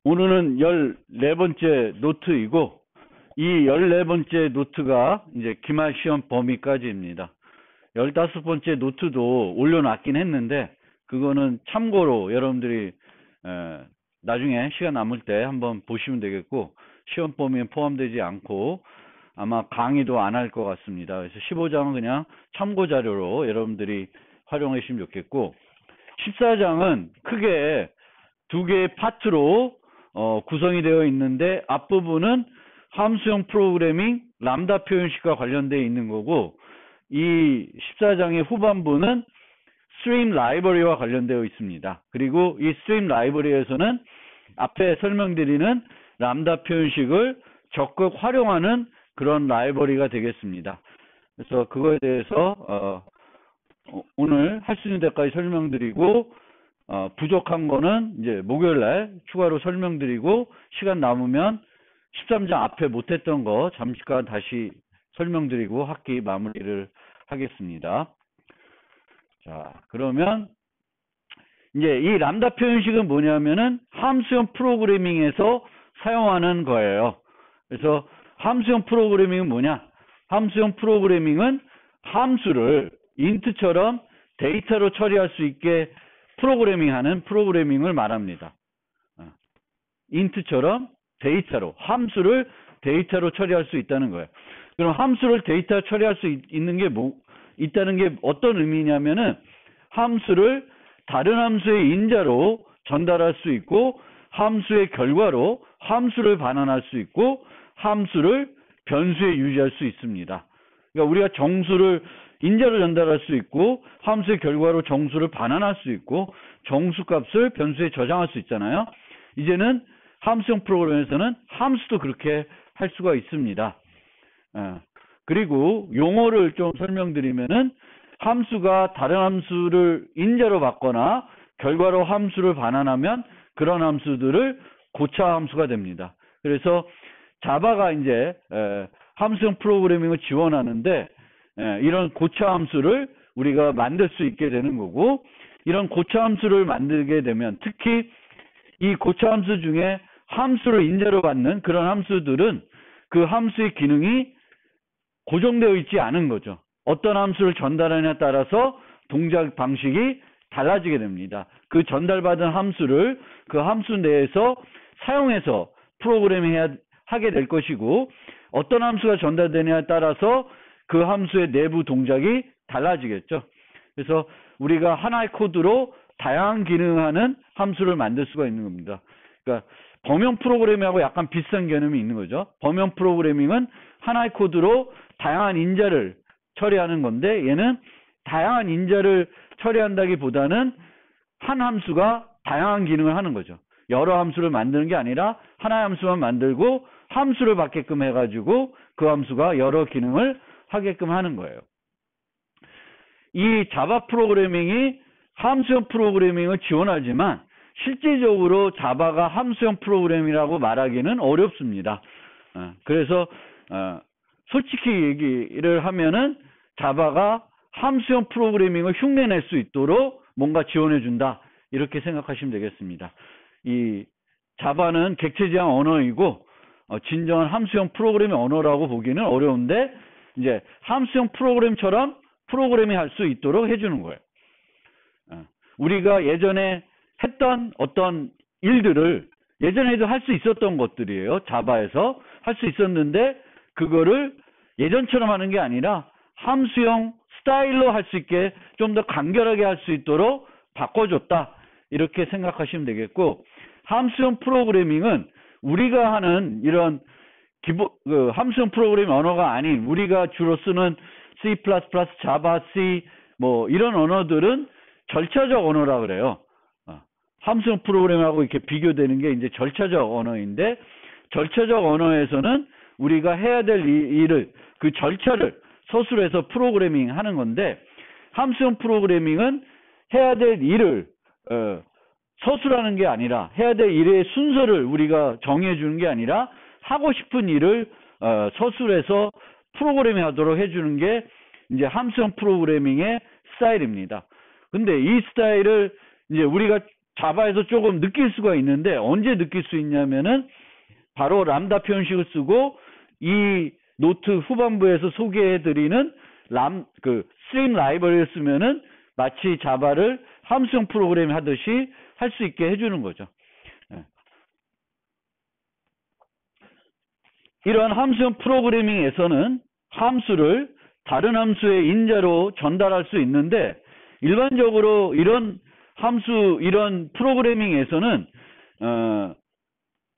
오늘은 14번째 노트이고, 이 14번째 노트가 이제 기말 시험 범위까지입니다. 15번째 노트도 올려놨긴 했는데, 그거는 참고로 여러분들이 나중에 시간 남을 때 한번 보시면 되겠고, 시험 범위에 포함되지 않고 아마 강의도 안 할 것 같습니다. 그래서 15장은 그냥 참고 자료로 여러분들이 활용하시면 좋겠고, 14장은 크게 두 개의 파트로 구성이 되어 있는데, 앞부분은 함수형 프로그래밍 람다 표현식과 관련되어 있는 거고, 이 14장의 후반부는 스트림 라이브러리와 관련되어 있습니다. 그리고 이 스트림 라이브러리에서는 앞에 설명드리는 람다 표현식을 적극 활용하는 그런 라이브러리가 되겠습니다. 그래서 그거에 대해서 오늘 할 수 있는 데까지 설명드리고, 부족한 거는 이제 목요일날 추가로 설명드리고, 시간 남으면 13장 앞에 못했던 거 잠깐 다시 설명드리고 학기 마무리를 하겠습니다. 자, 그러면 이제 이 람다 표현식은 뭐냐면은 함수형 프로그래밍에서 사용하는 거예요. 그래서 함수형 프로그래밍은 뭐냐? 함수형 프로그래밍은 함수를 인트처럼 데이터로 처리할 수 있게 프로그래밍하는 프로그래밍을 말합니다. 인트처럼 데이터로, 함수를 데이터로 처리할 수 있다는 거예요. 그럼 함수를 데이터로 처리할 수 있다는 게 어떤 의미냐면은, 함수를 다른 함수의 인자로 전달할 수 있고, 함수의 결과로 함수를 반환할 수 있고, 함수를 변수에 유지할 수 있습니다. 그러니까 우리가 정수를 인자로 전달할 수 있고, 함수의 결과로 정수를 반환할 수 있고, 정수값을 변수에 저장할 수 있잖아요. 이제는 함수형 프로그램에서는 함수도 그렇게 할 수가 있습니다. 그리고 용어를 좀 설명드리면은, 함수가 다른 함수를 인자로 받거나 결과로 함수를 반환하면 그런 함수들을 고차 함수가 됩니다. 그래서 자바가 이제 함수형 프로그래밍을 지원하는데, 이런 고차 함수를 우리가 만들 수 있게 되는 거고, 이런 고차 함수를 만들게 되면, 특히 이 고차 함수 중에 함수를 인자로 받는 그런 함수들은 그 함수의 기능이 고정되어 있지 않은 거죠. 어떤 함수를 전달하느냐에 따라서 동작 방식이 달라지게 됩니다. 그 전달받은 함수를 그 함수 내에서 사용해서 프로그래밍 하게 될 것이고, 어떤 함수가 전달되느냐에 따라서 그 함수의 내부 동작이 달라지겠죠. 그래서 우리가 하나의 코드로 다양한 기능하는 함수를 만들 수가 있는 겁니다. 그러니까 범용 프로그래밍하고 약간 비슷한 개념이 있는 거죠. 범용 프로그래밍은 하나의 코드로 다양한 인자를 처리하는 건데, 얘는 다양한 인자를 처리한다기보다는 한 함수가 다양한 기능을 하는 거죠. 여러 함수를 만드는 게 아니라 하나의 함수만 만들고 함수를 받게끔 해가지고 그 함수가 여러 기능을 하게끔 하는 거예요. 이 자바 프로그래밍이 함수형 프로그래밍을 지원하지만, 실제적으로 자바가 함수형 프로그래밍이라고 말하기는 어렵습니다. 그래서 솔직히 얘기를 하면은 자바가 함수형 프로그래밍을 흉내낼 수 있도록 뭔가 지원해 준다, 이렇게 생각하시면 되겠습니다. 이 자바는 객체 지향 언어이고, 진정한 함수형 프로그래밍 언어라고 보기는 어려운데, 이제 함수형 프로그램처럼 프로그래밍 할 수 있도록 해주는 거예요. 우리가 예전에 했던 어떤 일들을 예전에도 할 수 있었던 것들이에요. 자바에서 할 수 있었는데, 그거를 예전처럼 하는 게 아니라 함수형 스타일로 할 수 있게 좀 더 간결하게 할 수 있도록 바꿔줬다, 이렇게 생각하시면 되겠고, 함수형 프로그래밍은 우리가 하는 이런 함수형 프로그래밍 언어가 아닌, 우리가 주로 쓰는 C++, 자바, C 뭐 이런 언어들은 절차적 언어라 그래요. 함수형 프로그램하고 이렇게 비교되는 게 이제 절차적 언어인데, 절차적 언어에서는 우리가 해야 될 일을, 그 절차를 서술해서 프로그래밍 하는 건데, 함수형 프로그래밍은 해야 될 일을 서술하는 게 아니라, 해야 될 일의 순서를 우리가 정해 주는 게 아니라, 하고 싶은 일을 서술해서 프로그래밍 하도록 해주는 게 이제 함수형 프로그래밍의 스타일입니다. 근데 이 스타일을 이제 우리가 자바에서 조금 느낄 수가 있는데 언제 느낄 수 있냐면은 바로 람다 표현식을 쓰고 이 노트 후반부에서 소개해드리는 스트림 라이브러리를 쓰면은 마치 자바를 함수형 프로그램 하듯이 할 수 있게 해주는 거죠. 이런 함수형 프로그래밍에서는 함수를 다른 함수의 인자로 전달할 수 있는데 일반적으로 이런 프로그래밍에서는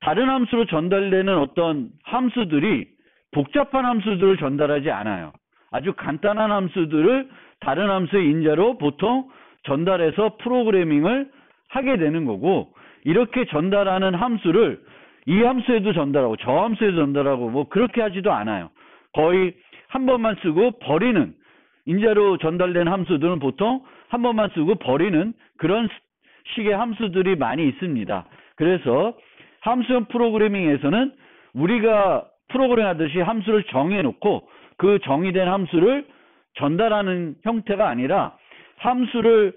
다른 함수로 전달되는 어떤 함수들이 복잡한 함수들을 전달하지 않아요. 아주 간단한 함수들을 다른 함수의 인자로 보통 전달해서 프로그래밍을 하게 되는 거고, 이렇게 전달하는 함수를 이 함수에도 전달하고 저 함수에도 전달하고 뭐 그렇게 하지도 않아요. 거의 한 번만 쓰고 버리는, 인자로 전달된 함수들은 보통 한 번만 쓰고 버리는 그런 식의 함수들이 많이 있습니다. 그래서 함수형 프로그래밍에서는 우리가 프로그램 하듯이 함수를 정해놓고 그 정의된 함수를 전달하는 형태가 아니라 함수를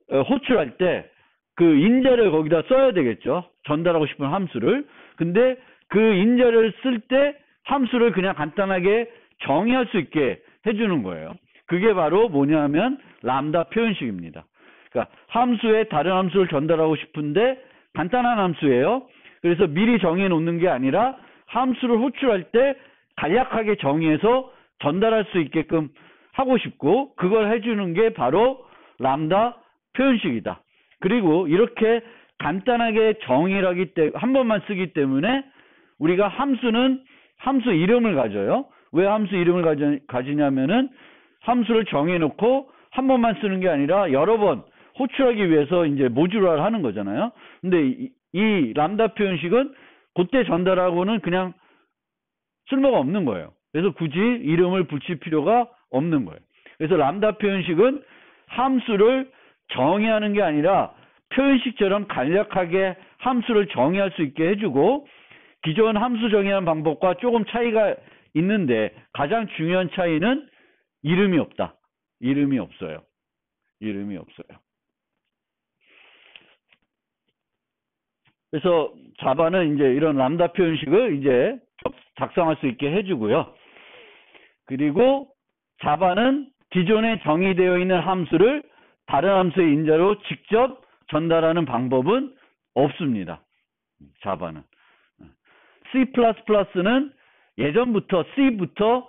호출할 때 그 인자를 거기다 써야 되겠죠. 전달하고 싶은 함수를. 근데 그 인자를 쓸 때 함수를 그냥 간단하게 정의할 수 있게 해주는 거예요. 그게 바로 뭐냐면 람다 표현식입니다. 그러니까 함수에 다른 함수를 전달하고 싶은데 간단한 함수예요. 그래서 미리 정해 놓는 게 아니라 함수를 호출할 때 간략하게 정의해서 전달할 수 있게끔 하고 싶고, 그걸 해주는 게 바로 람다 표현식이다. 그리고 이렇게 간단하게 정의를 하기 때문에 한 번만 쓰기 때문에 우리가 함수는 함수 이름을 가져요. 왜 함수 이름을 가지냐면은 함수를 정해놓고 한 번만 쓰는 게 아니라 여러 번 호출하기 위해서 이제 모듈화를 하는 거잖아요. 근데 이 람다 표현식은 그때 전달하고는 그냥 쓸모가 없는 거예요. 그래서 굳이 이름을 붙일 필요가 없는 거예요. 그래서 람다 표현식은 함수를 정의하는 게 아니라 표현식처럼 간략하게 함수를 정의할 수 있게 해주고, 기존 함수 정의하는 방법과 조금 차이가 있는데 가장 중요한 차이는 이름이 없다. 이름이 없어요. 이름이 없어요. 그래서 자바는 이제 이런 람다 표현식을 이제 작성할 수 있게 해주고요. 그리고 자바는 기존에 정의되어 있는 함수를 다른 함수의 인자로 직접 전달하는 방법은 없습니다. 자바는. C++는 예전부터 C부터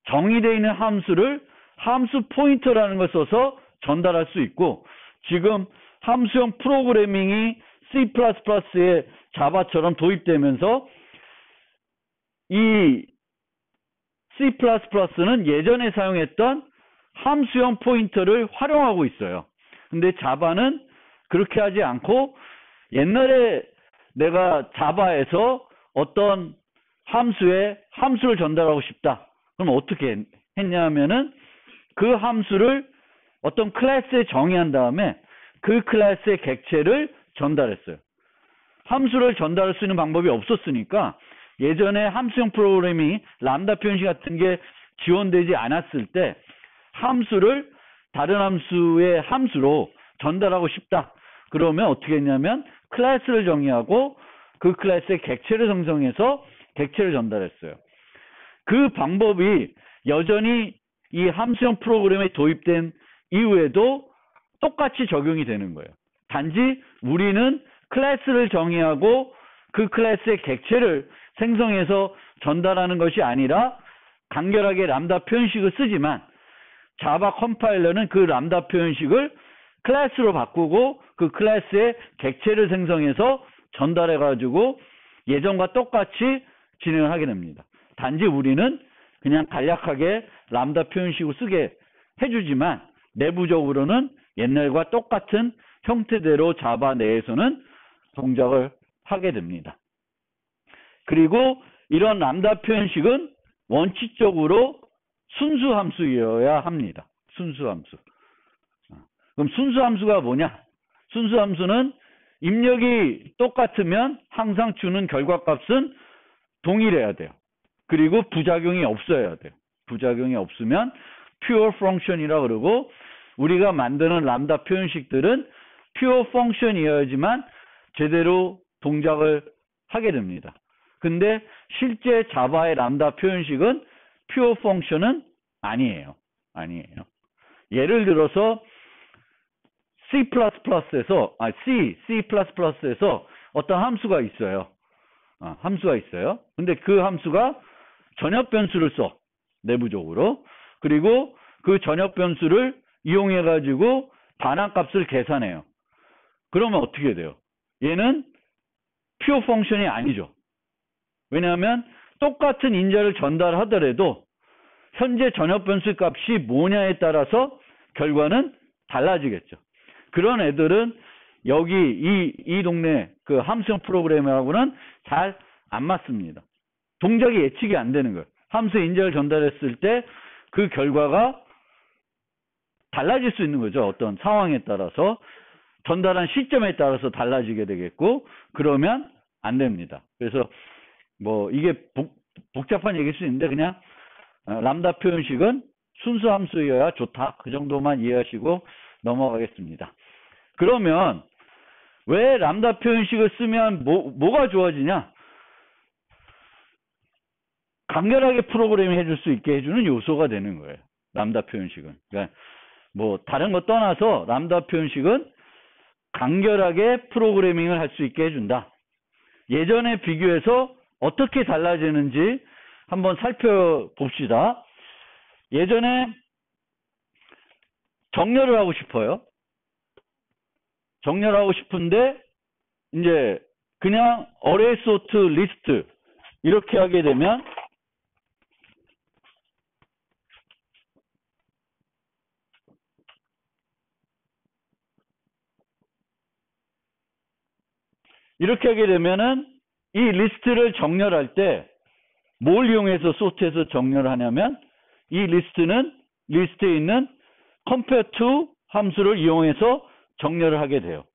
정의되어 있는 함수를 함수 포인터라는 걸 써서 전달할 수 있고, 지금 함수형 프로그래밍이 C++에 자바처럼 도입되면서 이 C++는 예전에 사용했던 함수형 포인터를 활용하고 있어요. 근데 자바는 그렇게 하지 않고, 옛날에 내가 자바에서 어떤 함수에 함수를 전달하고 싶다. 그럼 어떻게 했냐면은 그 함수를 어떤 클래스에 정의한 다음에 그 클래스의 객체를 전달했어요. 함수를 전달할 수 있는 방법이 없었으니까 예전에 함수형 프로그래밍이 람다 표현식 같은 게 지원되지 않았을 때 함수를 다른 함수의 함수로 전달하고 싶다. 그러면 어떻게 했냐면 클래스를 정의하고 그 클래스의 객체를 생성해서 객체를 전달했어요. 그 방법이 여전히 이 함수형 프로그램에 도입된 이후에도 똑같이 적용이 되는 거예요. 단지 우리는 클래스를 정의하고 그 클래스의 객체를 생성해서 전달하는 것이 아니라 간결하게 람다 표현식을 쓰지만, 자바 컴파일러는 그 람다 표현식을 클래스로 바꾸고 그 클래스의 객체를 생성해서 전달해가지고 예전과 똑같이 진행을 하게 됩니다. 단지 우리는 그냥 간략하게 람다 표현식을 쓰게 해주지만 내부적으로는 옛날과 똑같은 형태대로 자바 내에서는 동작을 하게 됩니다. 그리고 이런 람다 표현식은 원칙적으로 순수 함수여야 합니다. 순수 함수. 그럼 순수 함수가 뭐냐? 순수 함수는 입력이 똑같으면 항상 주는 결과값은 동일해야 돼요. 그리고 부작용이 없어야 돼요. 부작용이 없으면 pure function이라고 그러고, 우리가 만드는 람다 표현식들은 pure function이어야지만 제대로 동작을 하게 됩니다. 근데 실제 자바의 람다 표현식은 pure function은 아니에요. 예를 들어서 C++에서 어떤 함수가 있어요. 근데 그 함수가 전역 변수를 써. 내부적으로. 그리고 그 전역 변수를 이용해 가지고 반환값을 계산해요. 그러면 어떻게 돼요? 얘는 pure function이 아니죠. 왜냐하면 똑같은 인자를 전달하더라도 현재 전역 변수 값이 뭐냐에 따라서 결과는 달라지겠죠. 그런 애들은 여기 이 동네 그 함수형 프로그램하고는 잘 안 맞습니다. 동작이 예측이 안 되는 거예요. 함수 인자를 전달했을 때 그 결과가 달라질 수 있는 거죠. 어떤 상황에 따라서 전달한 시점에 따라서 달라지게 되겠고 그러면 안 됩니다. 그래서 뭐 이게 복잡한 얘기일 수 있는데 그냥 람다 표현식은 순수 함수여야 좋다. 그 정도만 이해하시고 넘어가겠습니다. 그러면 왜 람다 표현식을 쓰면 뭐가 좋아지냐? 간결하게 프로그래밍 해줄 수 있게 해주는 요소가 되는 거예요. 람다 표현식은. 그러니까 뭐 다른 거 떠나서 람다 표현식은 간결하게 프로그래밍을 할 수 있게 해준다. 예전에 비교해서 어떻게 달라지는지 한번 살펴봅시다. 예전에 정렬을 하고 싶어요. 정렬 하고 싶은데 이제 그냥 array sort list 이렇게 하게 되면 이렇게 하게 되면은 이 리스트를 정렬할 때 뭘 이용해서 소트해서 정렬하냐면 이 리스트는 리스트에 있는 compare to 함수를 이용해서 정렬을 하게 돼요.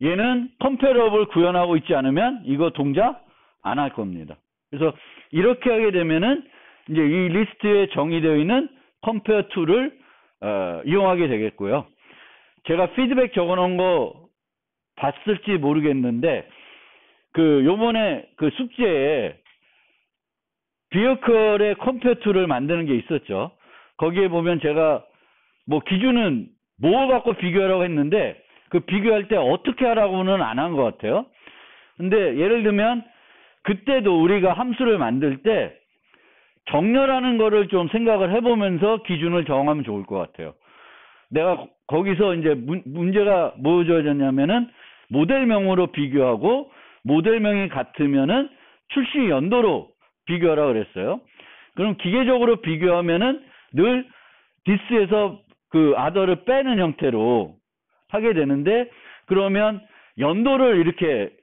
얘는 comparable 구현하고 있지 않으면 이거 동작 안 할 겁니다. 그래서 이렇게 하게 되면은 이제 이 리스트에 정의되어 있는 compare to를 이용하게 되겠고요. 제가 피드백 적어놓은 거 봤을지 모르겠는데 그 요번에 그 숙제에 비어컬의 컴퓨터를 만드는 게 있었죠. 거기에 보면 제가 뭐 기준은 뭐 갖고 비교하라고 했는데 그 비교할 때 어떻게 하라고는 안 한 것 같아요. 근데 예를 들면 그때도 우리가 함수를 만들 때 정렬하는 거를 좀 생각을 해보면서 기준을 정하면 좋을 것 같아요. 내가 거기서 이제 문제가 뭐 주어졌냐면은 모델명으로 비교하고 모델명이 같으면은 출시 연도로 비교하라 그랬어요. 그럼 기계적으로 비교하면은 늘 this에서 그 other를 빼는 형태로 하게 되는데 그러면 연도를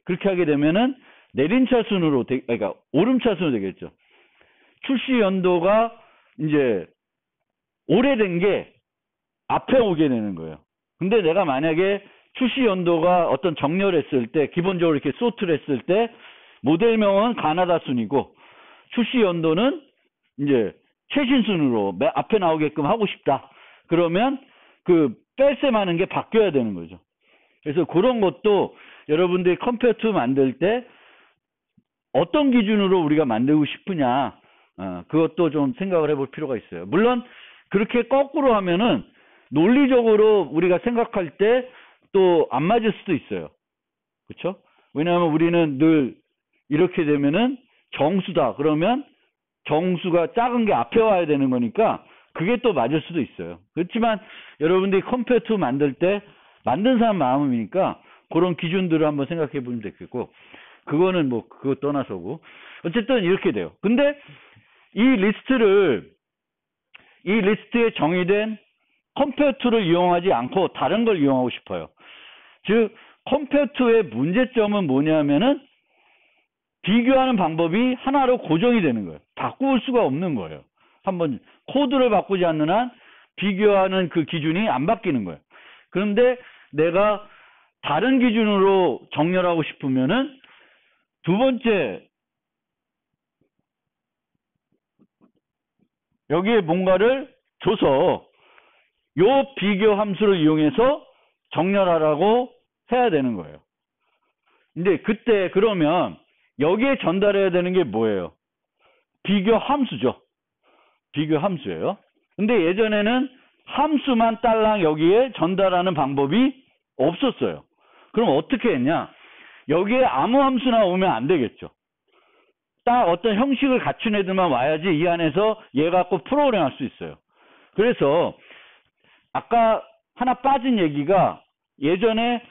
그렇게 하게 되면은 내림차순으로 그러니까 오름차순으로 되겠죠. 출시 연도가 이제 오래된 게 앞에 오게 되는 거예요. 근데 내가 만약에 출시 연도가 어떤 정렬했을 때 기본적으로 이렇게 소트를 했을 때 모델명은 가나다 순이고 출시 연도는 이제 최신 순으로 앞에 나오게끔 하고 싶다. 그러면 그 뺄셈하는 게 바뀌어야 되는 거죠. 그래서 그런 것도 여러분들이 컴퓨터 만들 때 어떤 기준으로 우리가 만들고 싶으냐 그것도 좀 생각을 해볼 필요가 있어요. 물론 그렇게 거꾸로 하면은 논리적으로 우리가 생각할 때 또 안 맞을 수도 있어요. 그렇죠? 왜냐하면 우리는 늘 이렇게 되면은 정수다. 그러면 정수가 작은 게 앞에 와야 되는 거니까 그게 또 맞을 수도 있어요. 그렇지만 여러분들이 컴퓨터 만들 때 만든 사람 마음이니까 그런 기준들을 한번 생각해 보면 되겠고 그거는 뭐 그거 떠나서고 어쨌든 이렇게 돼요. 근데 이 리스트에 정의된 컴퓨터를 이용하지 않고 다른 걸 이용하고 싶어요. 즉 컴퓨터의 문제점은 뭐냐면은 비교하는 방법이 하나로 고정이 되는 거예요. 바꿀 수가 없는 거예요. 한번 코드를 바꾸지 않는 한 비교하는 그 기준이 안 바뀌는 거예요. 그런데 내가 다른 기준으로 정렬하고 싶으면은 두 번째 여기에 뭔가를 줘서 요 비교 함수를 이용해서 정렬하라고 해야 되는 거예요. 근데 그때 그러면 여기에 전달해야 되는 게 뭐예요? 비교 함수죠. 비교 함수예요. 근데 예전에는 함수만 딸랑 여기에 전달하는 방법이 없었어요. 그럼 어떻게 했냐? 여기에 아무 함수나 오면 안 되겠죠. 딱 어떤 형식을 갖춘 애들만 와야지 이 안에서 얘 갖고 프로그램 할 수 있어요. 그래서 아까 하나 빠진 얘기가 예전에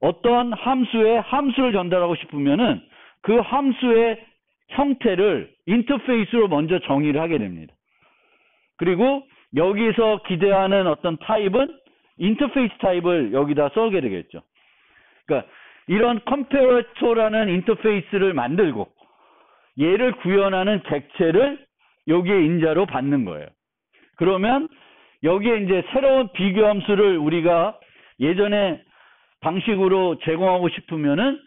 어떤 함수에 함수를 전달하고 싶으면은 그 함수의 형태를 인터페이스로 먼저 정의를 하게 됩니다. 그리고 여기서 기대하는 어떤 타입은 인터페이스 타입을 여기다 써게 되겠죠. 그러니까 이런 컴페어터라는 인터페이스를 만들고 얘를 구현하는 객체를 여기에 인자로 받는 거예요. 그러면 여기에 이제 새로운 비교 함수를 우리가 예전에 방식으로 제공하고 싶으면은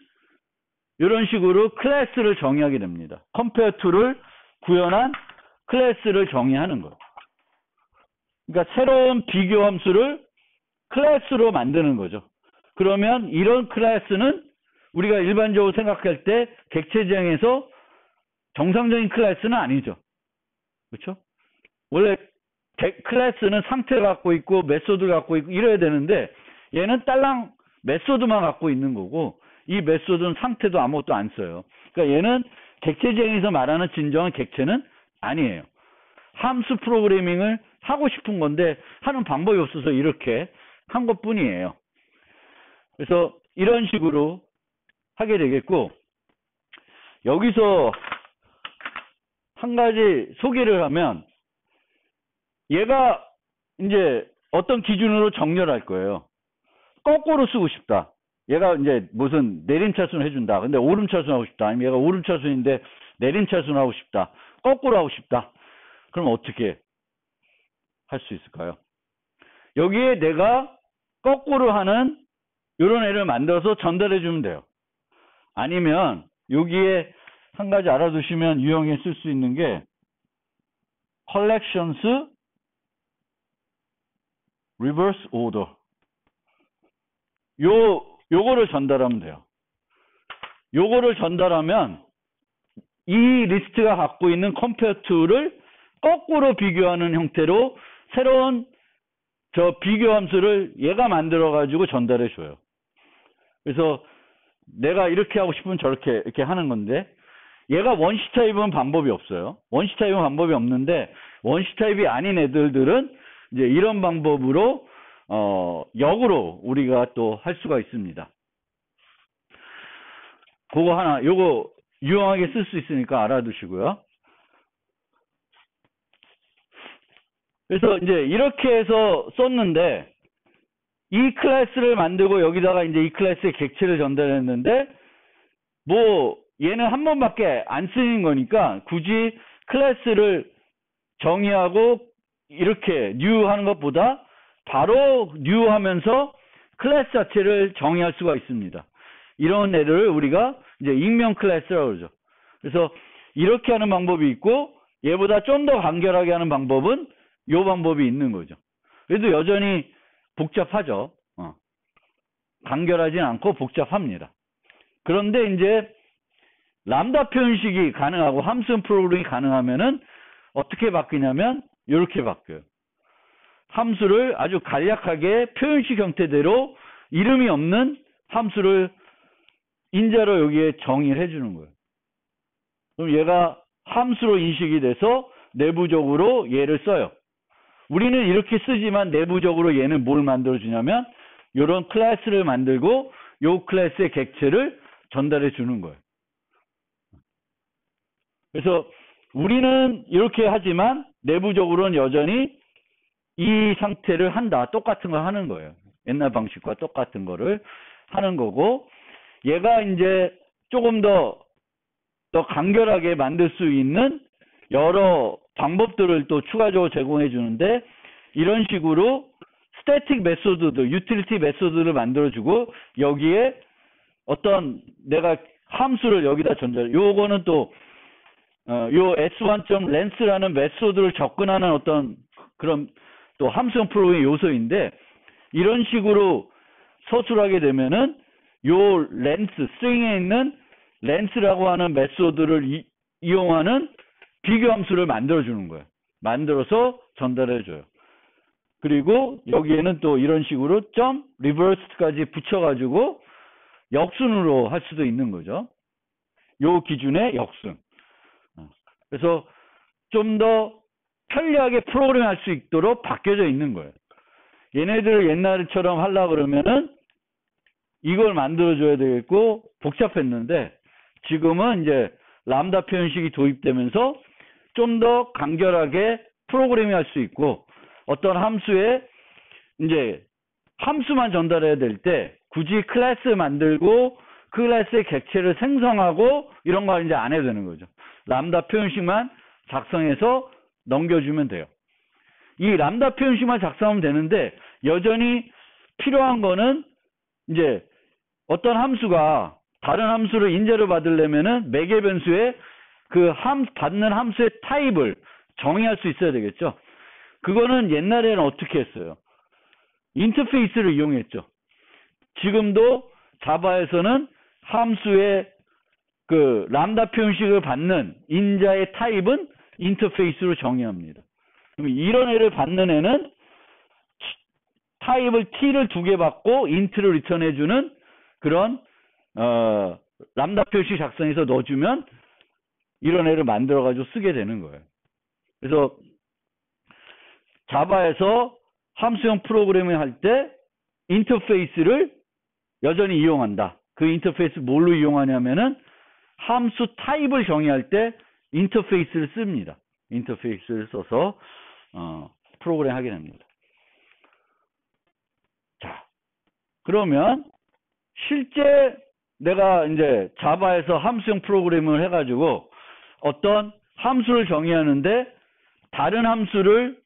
이런 식으로 클래스를 정의하게 됩니다. 컴페어터를 구현한 클래스를 정의하는 거예요. 그러니까 새로운 비교 함수를 클래스로 만드는 거죠. 그러면 이런 클래스는 우리가 일반적으로 생각할 때 객체지향에서 정상적인 클래스는 아니죠. 그렇죠? 원래 클래스는 상태를 갖고 있고 메소드를 갖고 있고 이래야 되는데 얘는 딸랑 메소드만 갖고 있는 거고 이 메소드는 상태도 아무것도 안 써요. 그러니까 얘는 객체지향에서 말하는 진정한 객체는 아니에요. 함수 프로그래밍을 하고 싶은 건데 하는 방법이 없어서 이렇게 한 것뿐이에요. 그래서 이런 식으로 하게 되겠고 여기서 한 가지 소개를 하면 얘가 이제 어떤 기준으로 정렬할 거예요. 거꾸로 쓰고 싶다. 얘가 이제 무슨 내림차순 해준다. 근데 오름차순 하고 싶다. 아니면 얘가 오름차순인데 내림차순 하고 싶다. 거꾸로 하고 싶다. 그럼 어떻게 할 수 있을까요? 여기에 내가 거꾸로 하는 이런 애를 만들어서 전달해 주면 돼요. 아니면 여기에 한 가지 알아두시면 유형에 쓸 수 있는 게 collections reverse order. 요거를 전달하면 돼요. 요거를 전달하면 이 리스트가 갖고 있는 컴페어투를 거꾸로 비교하는 형태로 새로운 저 비교 함수를 얘가 만들어 가지고 전달해 줘요. 그래서 내가 이렇게 하고 싶으면 저렇게 이렇게 하는 건데 얘가 원시 타입은 방법이 없어요. 원시 타입은 방법이 없는데 원시 타입이 아닌 애들은 이제 이런 방법으로 역으로 우리가 또 할 수가 있습니다. 그거 하나 요거 유용하게 쓸 수 있으니까 알아두시고요. 그래서 이제 이렇게 해서 썼는데 이 클래스를 만들고 여기다가 이제 이 클래스의 객체를 전달했는데 뭐 얘는 한 번밖에 안 쓰는 거니까 굳이 클래스를 정의하고 이렇게 new 하는 것보다 바로 new 하면서 클래스 자체를 정의할 수가 있습니다. 이런 애를 우리가 이제 익명 클래스라고 그러죠. 그래서 이렇게 하는 방법이 있고 얘보다 좀 더 간결하게 하는 방법은 이 방법이 있는 거죠. 그래도 여전히 복잡하죠. 간결하진 않고 복잡합니다. 그런데 이제 람다 표현식이 가능하고 함수 프로그램이 가능하면은 어떻게 바뀌냐면 이렇게 바뀌어요. 함수를 아주 간략하게 표현식 형태대로 이름이 없는 함수를 인자로 여기에 정의를 해주는 거예요. 그럼 얘가 함수로 인식이 돼서 내부적으로 얘를 써요. 우리는 이렇게 쓰지만 내부적으로 얘는 뭘 만들어주냐면 이런 클래스를 만들고 이 클래스의 객체를 전달해 주는 거예요. 그래서 우리는 이렇게 하지만 내부적으로는 여전히 이 상태를 한다. 똑같은 걸 하는 거예요. 옛날 방식과 똑같은 거를 하는 거고 얘가 이제 조금 더 간결하게 만들 수 있는 여러 방법들을 또 추가적으로 제공해 주는데 이런 식으로 스태틱 메소드들, 유틸리티 메소드를 만들어주고 여기에 어떤 내가 함수를 여기다 전달. 요거는 또 요 s1.length라는 메소드를 접근하는 어떤 그런 또 함수형 프로그램의 요소인데 이런 식으로 서술하게 되면은 요 렌스, 스트링에 있는 렌스라고 하는 메소드를 이용하는 비교함수를 만들어주는 거예요. 만들어서 전달해줘요. 그리고 여기에는 또 이런 식으로 점, 리버스까지 붙여가지고 역순으로 할 수도 있는 거죠. 요 기준의 역순. 그래서 좀 더 편리하게 프로그램할 수 있도록 바뀌어져 있는 거예요. 얘네들 옛날처럼 하려고 그러면은 이걸 만들어줘야 되겠고 복잡했는데 지금은 이제 람다 표현식이 도입되면서 좀 더 간결하게 프로그래밍 할 수 있고 어떤 함수에 이제 함수만 전달해야 될 때 굳이 클래스 만들고 그 클래스의 객체를 생성하고 이런 거 이제 안 해도 되는 거죠. 람다 표현식만 작성해서 넘겨주면 돼요. 이 람다 표현식만 작성하면 되는데 여전히 필요한 거는 이제 어떤 함수가 다른 함수를 인제로 받으려면은 매개 변수에 그 받는 함수의 타입을 정의할 수 있어야 되겠죠. 그거는 옛날에는 어떻게 했어요? 인터페이스를 이용했죠. 지금도 자바에서는 함수의 그 람다 표현식을 받는 인자의 타입은 인터페이스로 정의합니다. 그럼 이런 애를 받는 애는 타입을 t를 2개 받고 인트를 리턴해주는 그런 람다 표시 작성해서 넣어주면 이런 애를 만들어가지고 쓰게 되는 거예요. 그래서 자바에서 함수형 프로그래밍 할 때 인터페이스를 여전히 이용한다. 그 인터페이스 뭘로 이용하냐면은 함수 타입을 정의할 때 인터페이스를 씁니다. 인터페이스를 써서 프로그램 하게 됩니다. 자, 그러면 실제 내가 이제 자바에서 함수형 프로그래밍을 해가지고 어떤 함수를 정의하는데 다른 함수를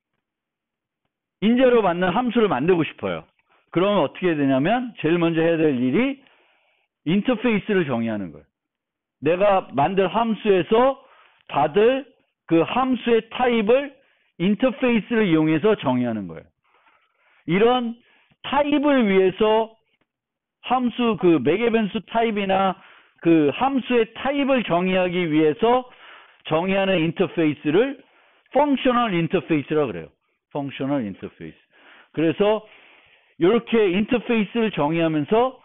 인제로 받는 함수를 만들고 싶어요. 그러면 어떻게 해야 되냐면 제일 먼저 해야 될 일이 인터페이스를 정의하는 거예요. 내가 만들 함수에서 받을 그 함수의 타입을 인터페이스를 이용해서 정의하는 거예요. 이런 타입을 위해서 함수 그 매개 변수 타입이나 그 함수의 타입을 정의하기 위해서 정의하는 인터페이스를 펑셔널 인터페이스라고 그래요. 펑셔널 인터페이스. 그래서 이렇게 인터페이스를 정의하면서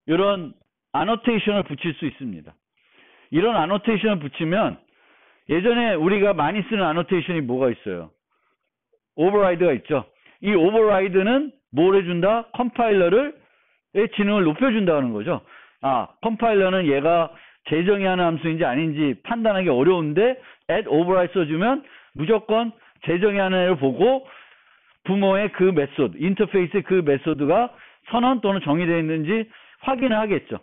이런 아노테이션을 붙일 수 있습니다. 이런 아노테이션을 붙이면 예전에 우리가 많이 쓰는 아노테이션이 뭐가 있어요? 오버라이드가 있죠. 이 오버라이드는 뭘 해준다? 컴파일러의 지능을 높여준다는 거죠. 컴파일러는 얘가 재정의하는 함수인지 아닌지 판단하기 어려운데 add override 써주면 무조건 재정의하는 애를 보고 부모의 그 메소드, 인터페이스의 그 메소드가 선언 또는 정의되어 있는지 확인을 하겠죠.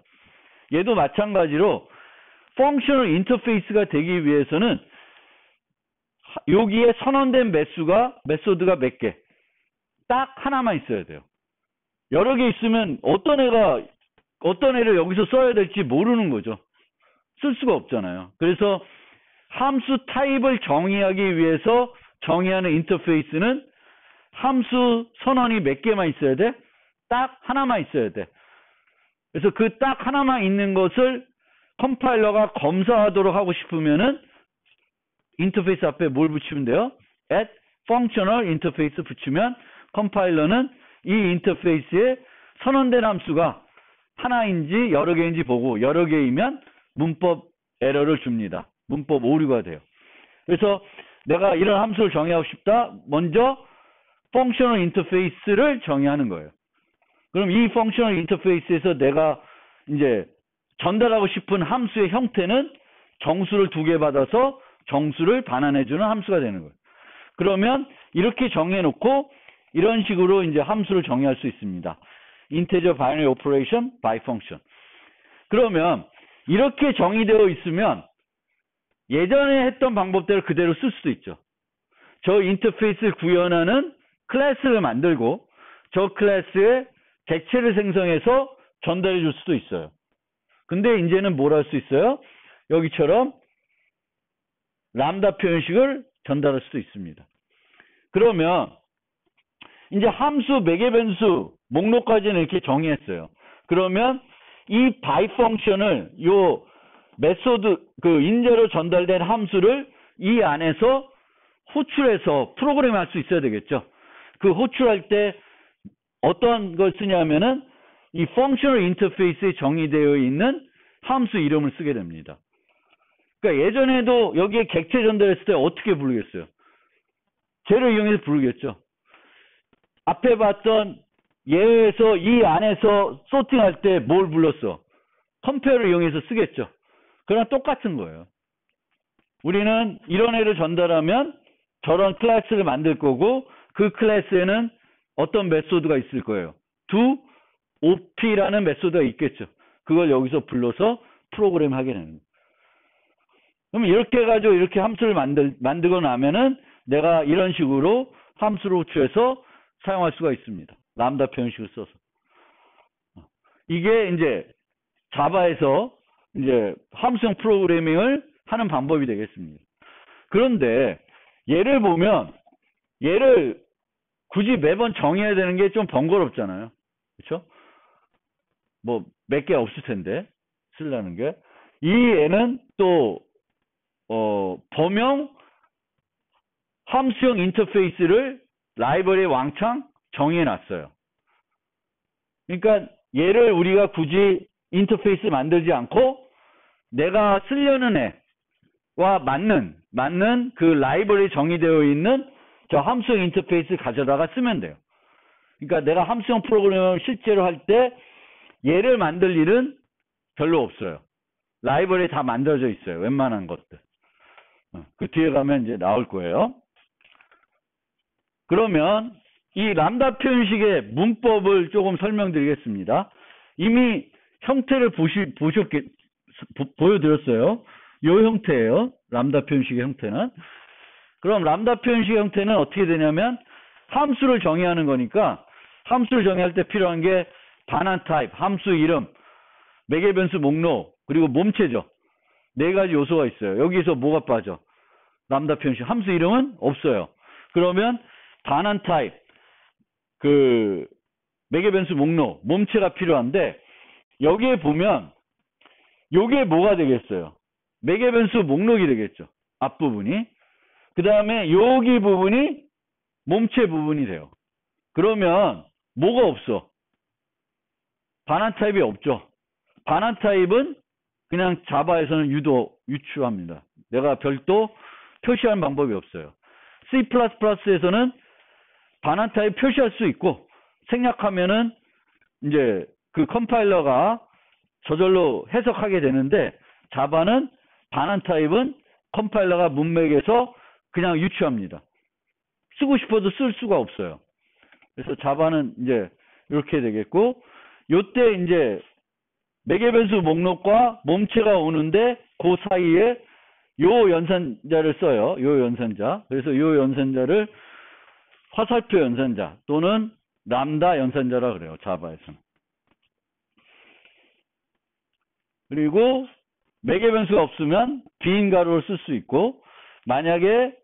얘도 마찬가지로 펑셔널 인터페이스가 되기 위해서는 여기에 선언된 메소드가 몇 개? 딱 하나만 있어야 돼요. 여러 개 있으면 어떤 애를 여기서 써야 될지 모르는 거죠. 쓸 수가 없잖아요. 그래서 함수 타입을 정의하기 위해서 정의하는 인터페이스는 함수 선언이 몇 개만 있어야 돼? 딱 하나만 있어야 돼. 그래서 그 딱 하나만 있는 것을 컴파일러가 검사하도록 하고 싶으면은 인터페이스 앞에 뭘 붙이면 돼요? at functional interface 붙이면 컴파일러는 이 인터페이스에 선언된 함수가 하나인지 여러 개인지 보고 여러 개이면 문법 에러를 줍니다. 문법 오류가 돼요. 그래서 내가 이런 함수를 정의하고 싶다. 먼저 functional interface를 정의하는 거예요. 그럼 이 functional interface에서 내가 이제 전달하고 싶은 함수의 형태는 정수를 2개 받아서 정수를 반환해주는 함수가 되는 거예요. 그러면 이렇게 정해놓고 이런 식으로 이제 함수를 정의할 수 있습니다. integer binary operation by function. 그러면 이렇게 정의되어 있으면 예전에 했던 방법대로 그대로 쓸 수도 있죠. 저 인터페이스를 구현하는 클래스를 만들고 저 클래스에 객체를 생성해서 전달해 줄 수도 있어요. 근데 이제는 뭘 할 수 있어요? 여기처럼 람다 표현식을 전달할 수도 있습니다. 그러면 이제 함수, 매개 변수, 목록까지는 이렇게 정의했어요. 그러면 이 by 펑션을 요 메소드 그 인재로 전달된 함수를 이 안에서 호출해서 프로그램 할 수 있어야 되겠죠. 그 호출할 때 어떤 걸 쓰냐면은 이 펑셔널 인터페이스에 정의되어 있는 함수 이름을 쓰게 됩니다. 그러니까 예전에도 여기에 객체 전달했을 때 어떻게 부르겠어요? 쟤를 이용해서 부르겠죠. 앞에 봤던 예에서 이 안에서 소팅할 때 뭘 불렀어? 컴페어를 이용해서 쓰겠죠. 그랑 똑같은 거예요. 우리는 이런 애를 전달하면 저런 클래스를 만들 거고 그 클래스에는 어떤 메소드가 있을 거예요. do op라는 메소드가 있겠죠. 그걸 여기서 불러서 프로그램 하게 되는 거예요. 그럼 이렇게 해가지고 이렇게 함수를 만들고 나면은 내가 이런 식으로 함수를 호출해서 사용할 수가 있습니다. 람다 표현식을 써서. 이게 이제 자바에서 이제 함수형 프로그래밍을 하는 방법이 되겠습니다. 그런데 얘를 보면 얘를 굳이 매번 정해야 되는 게 좀 번거롭잖아요. 그렇죠? 뭐 몇 개 없을 텐데 쓰려는 게. 이 애는 또 범용 함수형 인터페이스를 라이브러리에 왕창 정해 놨어요. 그러니까 얘를 우리가 굳이 인터페이스 만들지 않고 내가 쓰려는 애와 맞는 그 라이브러리 정의되어 있는 저 함수형 인터페이스 가져다가 쓰면 돼요. 그러니까 내가 함수형 프로그램을 실제로 할 때 얘를 만들 일은 별로 없어요. 라이브러리 다 만들어져 있어요. 웬만한 것들. 그 뒤에 가면 이제 나올 거예요. 그러면 이 람다 표현식의 문법을 조금 설명드리겠습니다. 이미 형태를 보여드렸어요. 이 형태예요. 람다 표현식의 형태는. 그럼 람다 표현식의 형태는 어떻게 되냐면 함수를 정의하는 거니까 함수를 정의할 때 필요한 게 반환 타입, 함수 이름, 매개 변수 목록, 그리고 몸체죠. 네 가지 요소가 있어요. 여기서 뭐가 빠져? 람다 표현식. 함수 이름은 없어요. 그러면 반환 타입, 그 매개 변수 목록, 몸체가 필요한데 여기에 보면 요게 뭐가 되겠어요? 매개 변수 목록이 되겠죠. 앞부분이. 그 다음에 여기 부분이 몸체 부분이 돼요. 그러면 뭐가 없어? 반환 타입이 없죠. 반환 타입은 그냥 자바에서는 유추합니다. 내가 별도 표시하는 방법이 없어요. C++에서는 반환 타입 표시할 수 있고 생략하면은 이제 그 컴파일러가 저절로 해석하게 되는데 자바는 반환 타입은 컴파일러가 문맥에서 그냥 유추합니다. 쓰고 싶어도 쓸 수가 없어요. 그래서 자바는 이제 이렇게 되겠고 요때 이제 매개 변수 목록과 몸체가 오는데 그 사이에 요 연산자를 써요. 요 연산자. 그래서 요 연산자를 화살표 연산자 또는 람다 연산자라 그래요. 자바에서는. 그리고 매개 변수가 없으면 빈 가로를 쓸 수 있고 만약에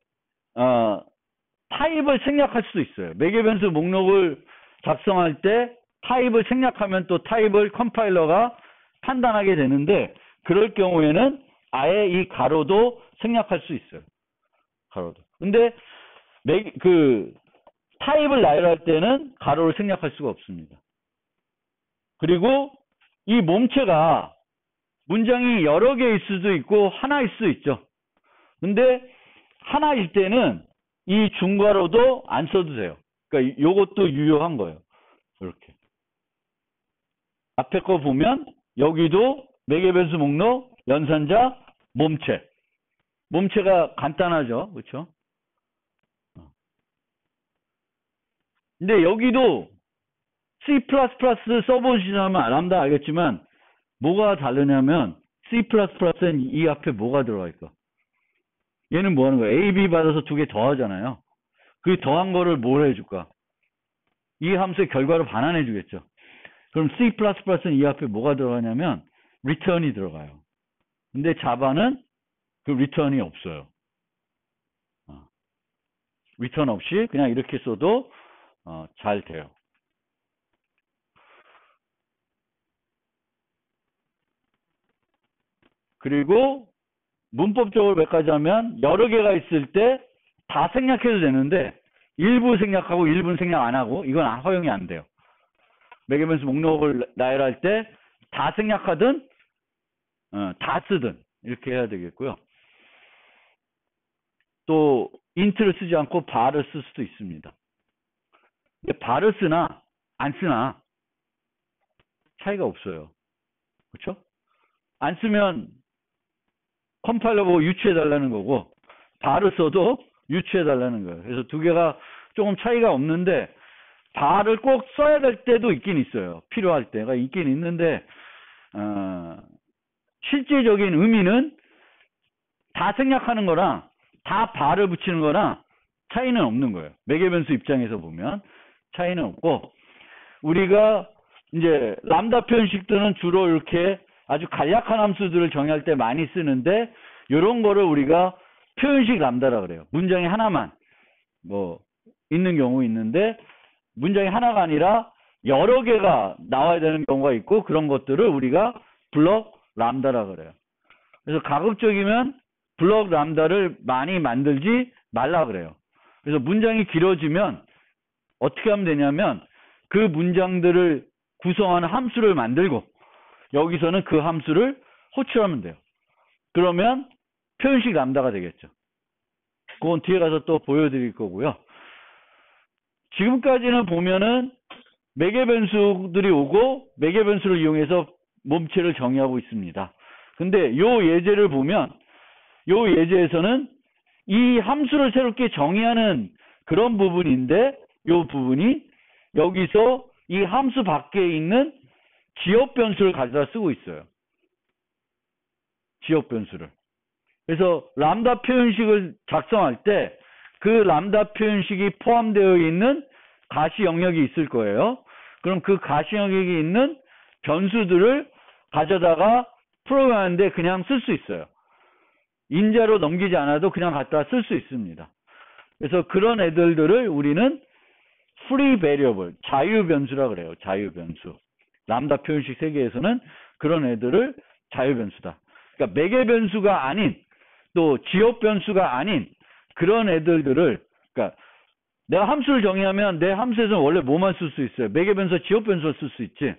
타입을 생략할 수도 있어요. 매개 변수 목록을 작성할 때 타입을 생략하면 또 타입을 컴파일러가 판단하게 되는데 그럴 경우에는 아예 이 가로도 생략할 수 있어요. 가로도. 근데 그 타입을 나열할 때는 가로를 생략할 수가 없습니다. 그리고 이 몸체가 문장이 여러 개일 수도 있고 하나일 수도 있죠. 근데 하나일 때는 이 중괄호도 안 써도 돼요. 그러니까 요것도 유효한 거예요. 이렇게. 앞에 거 보면 여기도 매개 변수 목록, 연산자, 몸체. 몸체가 간단하죠. 그렇죠? 근데 여기도 C++ 써보시면 람다 알겠지만 뭐가 다르냐면 C++는 이 앞에 뭐가 들어갈까? 얘는 뭐 하는 거야? A, B 받아서 두 개 더하잖아요. 그 더한 거를 뭘 해줄까? 이 함수의 결과로 반환해 주겠죠. 그럼 C++는 이 앞에 뭐가 들어가냐면 return이 들어가요. 근데 자바는 그 return이 없어요. return 없이 그냥 이렇게 써도 잘 돼요. 그리고 문법적으로 몇 가지 하면 여러 개가 있을 때 다 생략해도 되는데 일부 생략하고 일부는 생략 안 하고 이건 허용이 안 돼요. 매개변수 목록을 나열할 때 다 생략하든 다 쓰든 이렇게 해야 되겠고요. 또 인트를 쓰지 않고 bar를 쓸 수도 있습니다. bar를 쓰나 안 쓰나 차이가 없어요. 그렇죠? 안 쓰면 컴파일러 보고 유추해달라는 거고 bar를 써도 유추해달라는 거예요. 그래서 두 개가 조금 차이가 없는데 bar를 꼭 써야 될 때도 있긴 있어요. 필요할 때가 있긴 있는데 실제적인 의미는 다 생략하는 거랑 다 bar를 붙이는 거랑 차이는 없는 거예요. 매개변수 입장에서 보면 차이는 없고 우리가 이제 람다 표현식들은 주로 이렇게 아주 간략한 함수들을 정의할 때 많이 쓰는데 이런 거를 우리가 표현식 람다라 그래요. 문장에 하나만 뭐 있는 경우 있는데 문장이 하나가 아니라 여러 개가 나와야 되는 경우가 있고 그런 것들을 우리가 블럭 람다라 그래요. 그래서 가급적이면 블럭 람다를 많이 만들지 말라 그래요. 그래서 문장이 길어지면 어떻게 하면 되냐면 그 문장들을 구성하는 함수를 만들고 여기서는 그 함수를 호출하면 돼요. 그러면 표현식 람다가 되겠죠. 그건 뒤에 가서 또 보여드릴 거고요. 지금까지는 보면은 매개변수들이 오고 매개변수를 이용해서 몸체를 정의하고 있습니다. 근데 요 예제를 보면 요 예제에서는 이 함수를 새롭게 정의하는 그런 부분인데 요 부분이 여기서 이 함수 밖에 있는 지역 변수를 가져다 쓰고 있어요. 지역 변수를. 그래서 람다 표현식을 작성할 때 그 람다 표현식이 포함되어 있는 가시 영역이 있을 거예요. 그럼 그 가시 영역이 있는 변수들을 가져다가 프로그램하는데 그냥 쓸 수 있어요. 인자로 넘기지 않아도 그냥 갖다 쓸 수 있습니다. 그래서 그런 애들을 우리는 free variable, 자유 변수라 그래요. 자유 변수. 람다 표현식 세계에서는 그런 애들을 자유 변수다. 그러니까 매개 변수가 아닌 또 지역 변수가 아닌 그런 애들을 그러니까 내가 함수를 정의하면 내 함수에서는 원래 뭐만 쓸 수 있어요. 매개 변수와 지역 변수를 쓸 수 있지.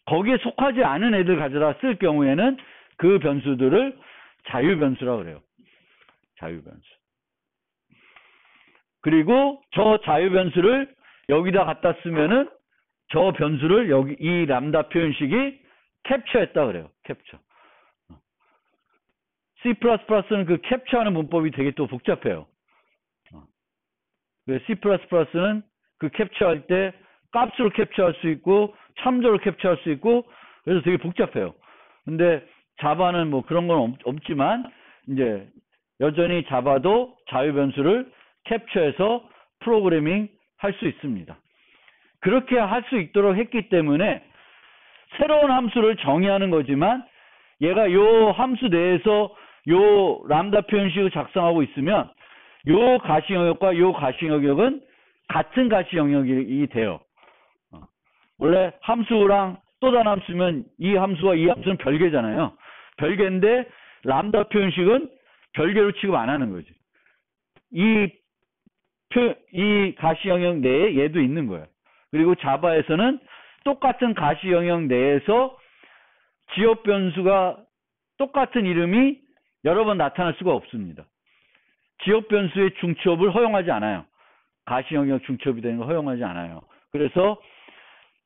거기에 속하지 않은 애들 가져다 쓸 경우에는 그 변수들을 자유 변수라 그래요. 자유 변수. 그리고 저 자유 변수를 여기다 갖다 쓰면은 저 변수를 여기 이 람다 표현식이 캡처했다 그래요. 캡처. C++는 그 캡처하는 문법이 되게 또 복잡해요. C++는 그 캡처할 때 값으로 캡처할 수 있고 참조로 캡처할 수 있고 그래서 되게 복잡해요. 근데 자바는 뭐 그런 건 없지만 이제 여전히 자바도 자유 변수를 캡처해서 프로그래밍 할 수 있습니다. 그렇게 할 수 있도록 했기 때문에 새로운 함수를 정의하는 거지만 얘가 요 함수 내에서 요 람다 표현식을 작성하고 있으면 요 가시 영역과 요 가시 영역은 같은 가시 영역이 돼요. 원래 함수랑 또 다른 함수면 이 함수와 이 함수는 별개잖아요. 별개인데 람다 표현식은 별개로 취급 안 하는 거지. 이 가시 영역 내에 얘도 있는 거예요. 그리고 자바에서는 똑같은 가시 영역 내에서 지역 변수가 똑같은 이름이 여러 번 나타날 수가 없습니다. 지역 변수의 중첩을 허용하지 않아요. 가시 영역 중첩이 되는 걸 허용하지 않아요. 그래서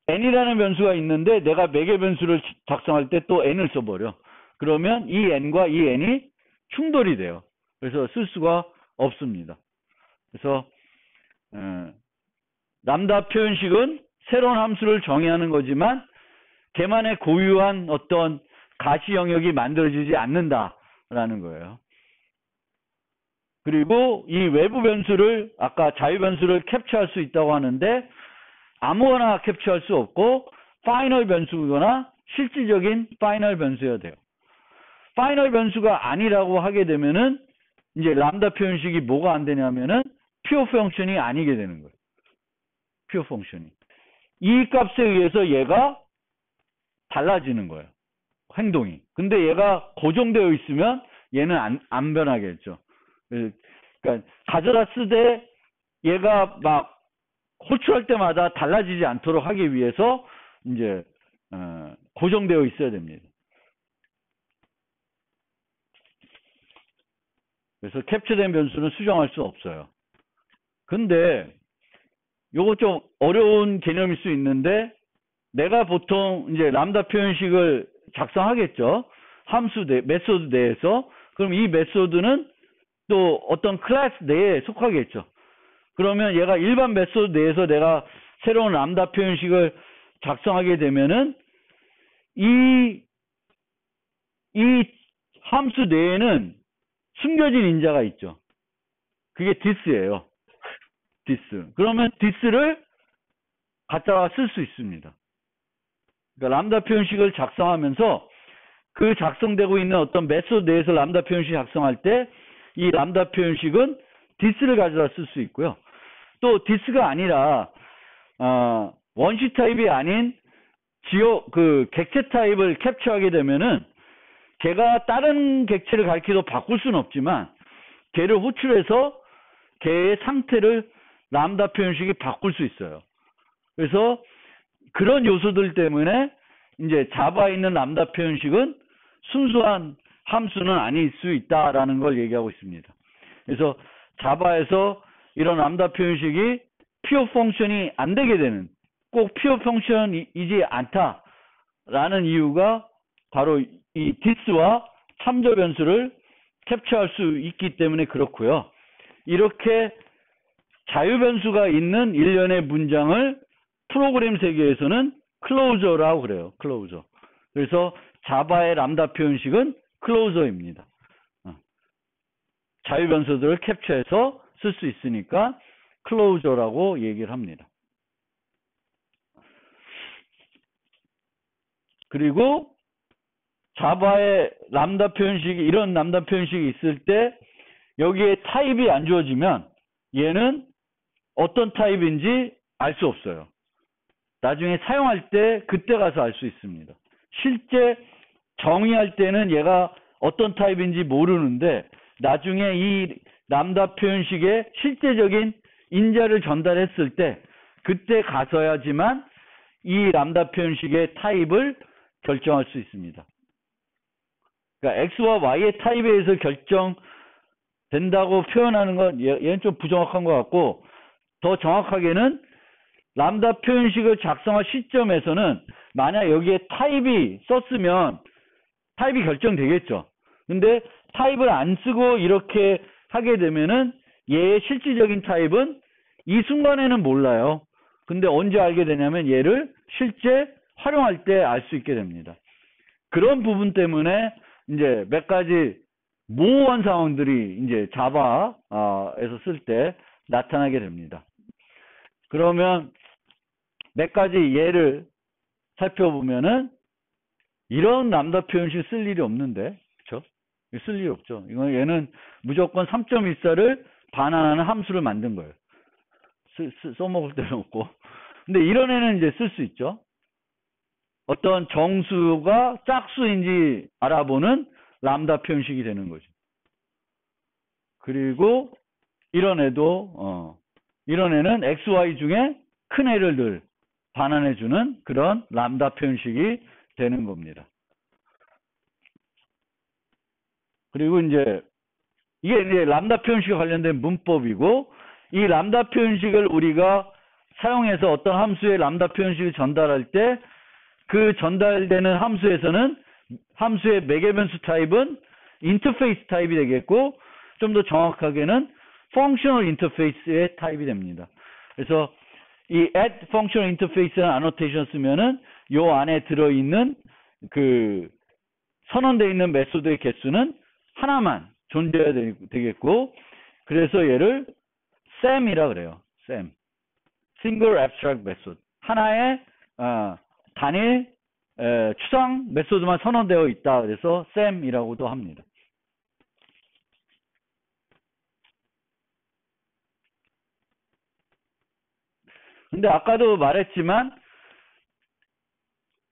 n이라는 변수가 있는데 내가 매개 변수를 작성할 때 또 n을 써버려. 그러면 이 n과 이 n이 충돌이 돼요. 그래서 쓸 수가 없습니다. 그래서 람다 표현식은 새로운 함수를 정의하는 거지만 걔만의 고유한 어떤 가시 영역이 만들어지지 않는다라는 거예요. 그리고 이 외부 변수를 아까 자유 변수를 캡처할 수 있다고 하는데 아무거나 캡처할 수 없고 파이널 변수거나 실질적인 파이널 변수여야 돼요. 파이널 변수가 아니라고 하게 되면은 이제 람다 표현식이 뭐가 안 되냐면은 퓨어 펑션이 아니게 되는 거예요. pure function이. 이 값에 의해서 얘가 달라지는 거예요. 행동이. 근데 얘가 고정되어 있으면 얘는 안 변하겠죠. 그러니까 가져다 쓰되 얘가 막 호출할 때마다 달라지지 않도록 하기 위해서 이제 고정되어 있어야 됩니다. 그래서 캡처된 변수는 수정할 수 없어요. 근데 요거 좀 어려운 개념일 수 있는데 내가 보통 이제 람다 표현식을 작성하겠죠. 함수 메소드 내에서. 그럼 이 메소드는 또 어떤 클래스 내에 속하겠죠. 그러면 얘가 일반 메소드 내에서 내가 새로운 람다 표현식을 작성하게 되면은 이 함수 내에는 숨겨진 인자가 있죠. 그게 this예요. this. 그러면 this를 갖다가 쓸 수 있습니다. 그러니까 람다 표현식을 작성하면서 그 작성되고 있는 어떤 메소드 내에서 람다 표현식 작성할 때 이 람다 표현식은 this를 가져다 쓸 수 있고요. 또 this가 아니라 원시 타입이 아닌 객체 타입을 캡처하게 되면은 걔가 다른 객체를 가리켜서 바꿀 수는 없지만 걔를 호출해서 걔의 상태를 람다 표현식이 바꿀 수 있어요. 그래서 그런 요소들 때문에 이제 자바에 있는 람다 표현식은 순수한 함수는 아닐 수 있다라는 걸 얘기하고 있습니다. 그래서 자바에서 이런 람다 표현식이 pure function이 안 되게 되는, 꼭 pure function이지 않다라는 이유가 바로 이 this와 참조 변수를 캡처할 수 있기 때문에 그렇고요. 이렇게 자유 변수가 있는 일련의 문장을 프로그램 세계에서는 클로저라고 그래요. 클로저. 그래서 자바의 람다 표현식은 클로저입니다. 자유 변수들을 캡처해서 쓸 수 있으니까 클로저라고 얘기를 합니다. 그리고 자바의 람다 표현식이, 이런 람다 표현식이 있을 때 여기에 타입이 안 주어지면 얘는 어떤 타입인지 알 수 없어요. 나중에 사용할 때 그때 가서 알 수 있습니다. 실제 정의할 때는 얘가 어떤 타입인지 모르는데 나중에 이 람다 표현식의 실제적인 인자를 전달했을 때 그때 가서야지만 이 람다 표현식의 타입을 결정할 수 있습니다. 그러니까 X와 Y의 타입에 의해서 결정된다고 표현하는 건 얘는 좀 부정확한 것 같고, 더 정확하게는 람다 표현식을 작성할 시점에서는 만약 여기에 타입이 썼으면 타입이 결정되겠죠. 근데 타입을 안 쓰고 이렇게 하게 되면은 얘의 실질적인 타입은 이 순간에는 몰라요. 근데 언제 알게 되냐면 얘를 실제 활용할 때 알 수 있게 됩니다. 그런 부분 때문에 이제 몇 가지 모호한 상황들이 이제 자바에서 쓸 때 나타나게 됩니다. 그러면 몇 가지 예를 살펴보면은 이런 람다 표현식 쓸 일이 없는데, 그렇죠? 쓸 일이 없죠. 이건 얘는 무조건 3.14를 반환하는 함수를 만든 거예요. 써먹을 데는 없고. 근데 이런 애는 이제 쓸 수 있죠. 어떤 정수가 짝수인지 알아보는 람다 표현식이 되는 거죠. 그리고 이런 애도 이런 애는 XY 중에 큰 애를 늘 반환해주는 그런 람다 표현식이 되는 겁니다. 그리고 이제 이게 이제 람다 표현식에 관련된 문법이고, 이 람다 표현식을 우리가 사용해서 어떤 함수의 람다 표현식을 전달할 때 그 전달되는 함수에서는 함수의 매개변수 타입은 인터페이스 타입이 되겠고, 좀 더 정확하게는 functional interface의 타입이 됩니다. 그래서 이 add functional interface라는 annotation 쓰면은 요 안에 들어있는 그 선언되어 있는 메소드의 개수는 하나만 존재해야 되겠고, 그래서 얘를 SAM이라 그래요. SAM. Single Abstract Method. 하나의 단일 추상 메소드만 선언되어 있다. 그래서 SAM이라고도 합니다. 근데 아까도 말했지만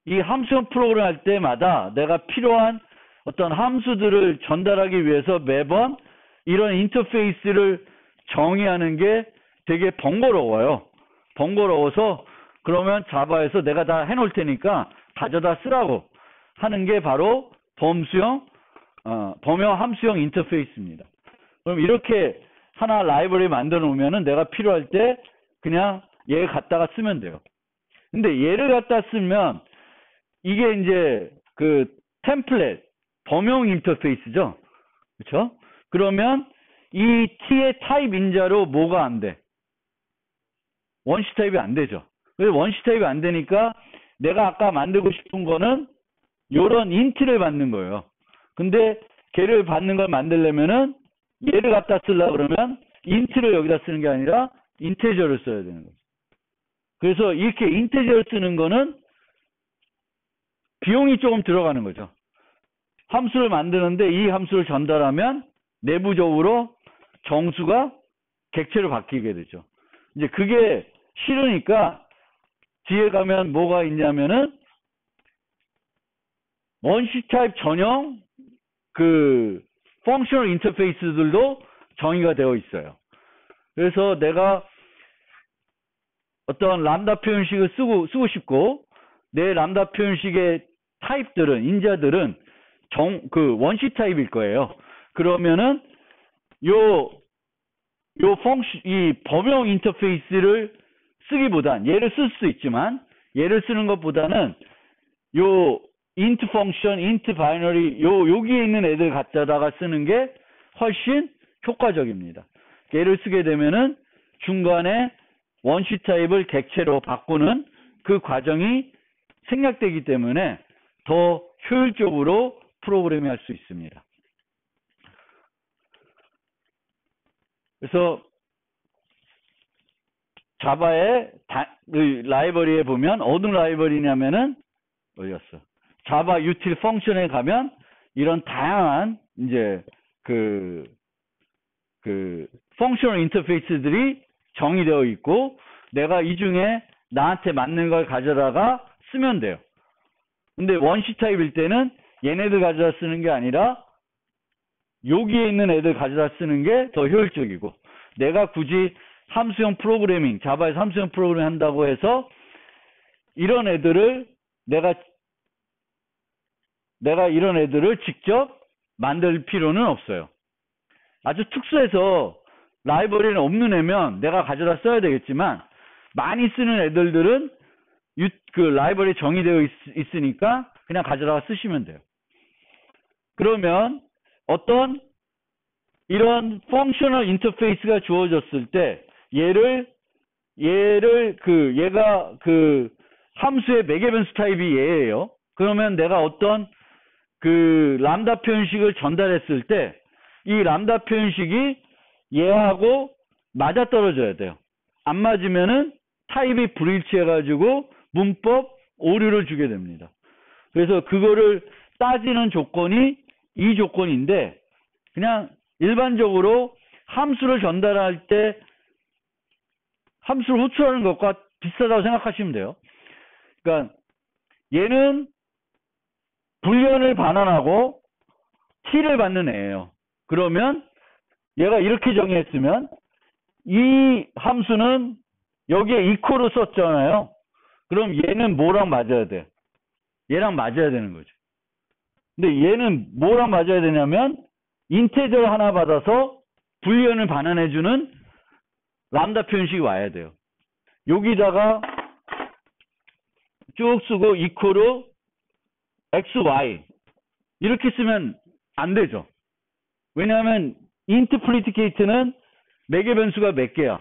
이 함수형 프로그램 할 때마다 내가 필요한 어떤 함수들을 전달하기 위해서 매번 이런 인터페이스를 정의하는 게 되게 번거로워요. 번거로워서 그러면 자바에서 내가 다 해놓을 테니까 가져다 쓰라고 하는 게 바로 범용 함수형 인터페이스입니다. 그럼 이렇게 하나 라이브러리 만들어 놓으면은 내가 필요할 때 그냥 얘 갖다가 쓰면 돼요. 근데 얘를 갖다 쓰면 이게 이제 그 템플릿, 범용 인터페이스죠. 그렇죠? 그러면 이 t의 타입 인자로 뭐가 안 돼? 원시 타입이 안 되죠. 그래서 원시 타입이 안 되니까 내가 아까 만들고 싶은 거는 요런 인트를 받는 거예요. 근데 걔를 받는 걸 만들려면은 얘를 갖다 쓰려고 그러면 인트를 여기다 쓰는 게 아니라 인테저를 써야 되는 거죠. 그래서 이렇게 인테저를 쓰는 거는 비용이 조금 들어가는 거죠. 함수를 만드는데 이 함수를 전달하면 내부적으로 정수가 객체로 바뀌게 되죠. 이제 그게 싫으니까 뒤에 가면 뭐가 있냐면은 원시 타입 전용 그 펑셔널 인터페이스들도 정의가 되어 있어요. 그래서 내가 어떤 람다 표현식을 쓰고 싶고 내 람다 표현식의 타입들은 인자들은 그 원시 타입일 거예요. 그러면은 이 범용 인터페이스를 쓰기보단 얘를 쓸 수 있지만 얘를 쓰는 것보다는 요 int 펑션, int 바이너리 여기에 있는 애들 갖다가 쓰는 게 훨씬 효과적입니다. 얘를 쓰게 되면은 중간에 원시 타입을 객체로 바꾸는 그 과정이 생략되기 때문에 더 효율적으로 프로그래밍 할 수 있습니다. 그래서 자바의 라이브러리에 보면 어느 라이브러리냐면은 어디였어? 자바 유틸 펑션에 가면 이런 다양한 이제 그 펑셔널 인터페이스들이 정의되어 있고 내가 이 중에 나한테 맞는 걸 가져다가 쓰면 돼요. 근데 원시 타입일 때는 얘네들 가져다 쓰는 게 아니라 여기에 있는 애들 가져다 쓰는 게 더 효율적이고 내가 굳이 함수형 프로그래밍, 자바에서 함수형 프로그래밍 한다고 해서 이런 애들을 내가 이런 애들을 직접 만들 필요는 없어요. 아주 특수해서 라이브러리는 없는 애면 내가 가져다 써야 되겠지만 많이 쓰는 애들은 그 라이브러리 정의되어 있으니까 그냥 가져다가 쓰시면 돼요. 그러면 어떤 이런 펑셔널 인터페이스가 주어졌을 때 얘가 그 함수의 매개변수 타입이 얘예요. 그러면 내가 어떤 그 람다 표현식을 전달했을 때 이 람다 표현식이 얘하고 맞아떨어져야 돼요. 안 맞으면은 타입이 불일치해가지고 문법 오류를 주게 됩니다. 그래서 그거를 따지는 조건이 이 조건인데 그냥 일반적으로 함수를 전달할 때 함수를 호출하는 것과 비슷하다고 생각하시면 돼요. 그러니까 얘는 불연을 반환하고 t를 받는 애예요. 그러면 얘가 이렇게 정의했으면 이 함수는 여기에 equal을 썼잖아요. 그럼 얘는 뭐랑 맞아야 돼? 얘랑 맞아야 되는 거죠. 근데 얘는 뭐랑 맞아야 되냐면 인테저를 하나 받아서 불연을 반환해주는 람다 표현식이 와야 돼요. 여기다가 쭉 쓰고 equal xy 이렇게 쓰면 안 되죠. 왜냐하면 int predicate는 매개 변수가 몇 개야?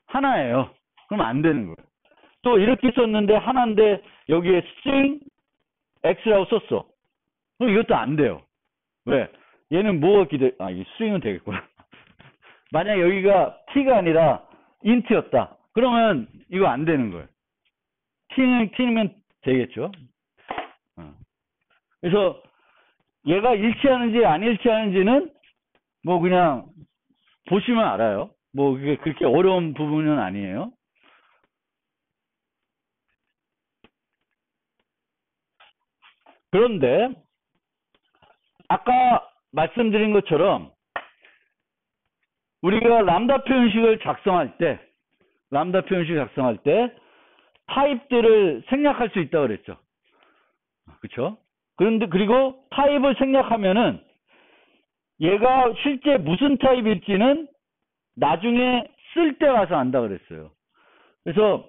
하나예요. 그럼 안 되는 거예요. 또 이렇게 썼는데 하나인데 여기에 string x라고 썼어. 그럼 이것도 안 돼요. 왜? 얘는 뭐가 이 string은 되겠구나. 만약 여기가 t가 아니라 int였다. 그러면 이거 안 되는 거예요. t면 되겠죠. 그래서 얘가 일치하는지 안 일치하는지는 뭐 그냥 보시면 알아요. 뭐 그게 그렇게 어려운 부분은 아니에요. 그런데 아까 말씀드린 것처럼 우리가 람다 표현식을 작성할 때 타입들을 생략할 수 있다고 그랬죠. 그렇죠? 그런데 그리고 타입을 생략하면은 얘가 실제 무슨 타입일지는 나중에 쓸 때 가서 안다 그랬어요. 그래서